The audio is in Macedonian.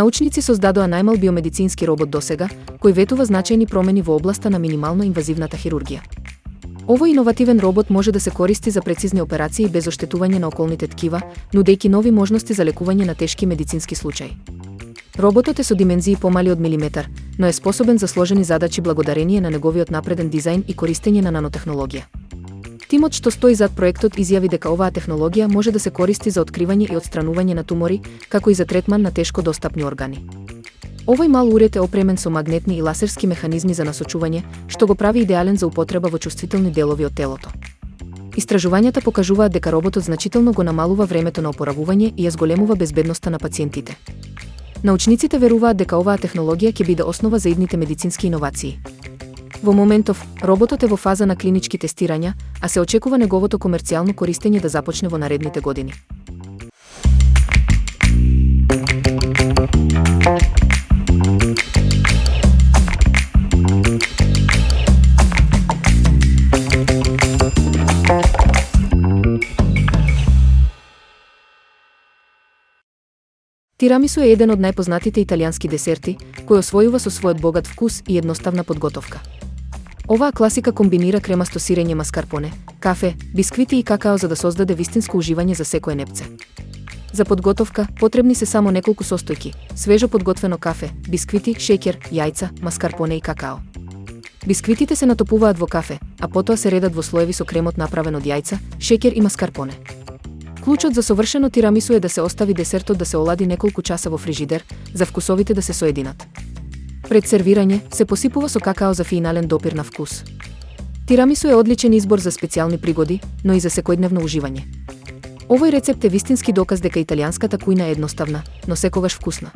Научници создадоа најмал биомедицински робот досега, кој ветува значајни промени во областа на минимално инвазивната хирургија. Овој иновативен робот може да се користи за прецизни операции без оштетување на околните ткива, нудејќи нови можности за лекување на тешки медицински случаи. Роботот е со димензии помали од милиметар, но е способен за сложени задачи благодарение на неговиот напреден дизајн и користење на нанотехнологија. Тимот што стои зад проектот изјави дека оваа технологија може да се користи за откривање и отстранување на тумори, како и за третман на тешко достапни органи. Овој мал уред е опремен со магнетни и ласерски механизми за насочување, што го прави идеален за употреба во чувствителни делови од телото. Истражувањата покажуваат дека роботот значително го намалува времето на опоравување и ја зголемува безбедноста на пациентите. Научниците веруваат дека оваа технологија ќе биде основа за идните медицински иновации. Во моментов, роботот е во фаза на клинички тестирања, а се очекува неговото комерцијално користење да започне во наредните години. Тирамису е еден од најпознатите италијански десерти, кој освојува со својот богат вкус и едноставна подготовка. Оваа класика комбинира кремасто сирење маскарпоне, кафе, бисквити и какао за да создаде вистинско уживање за секое непце. За подготовка потребни се само неколку состојки: свежо подготвено кафе, бисквити, шеќер, јајца, маскарпоне и какао. Бисквитите се натопуваат во кафе, а потоа се редат во слоеви со кремот направен од јајца, шеќер и маскарпоне. Клучот за совршено тирамису е да се остави десертот да се олади неколку часа во фрижидер, за вкусовите да се соединат. Пред сервирање се посипува со какао за финален допир на вкус. Тирамису е одличен избор за специјални пригоди, но и за секојдневно уживање. Овој рецепт е вистински доказ дека италијанската кујна е едноставна, но секогаш вкусна.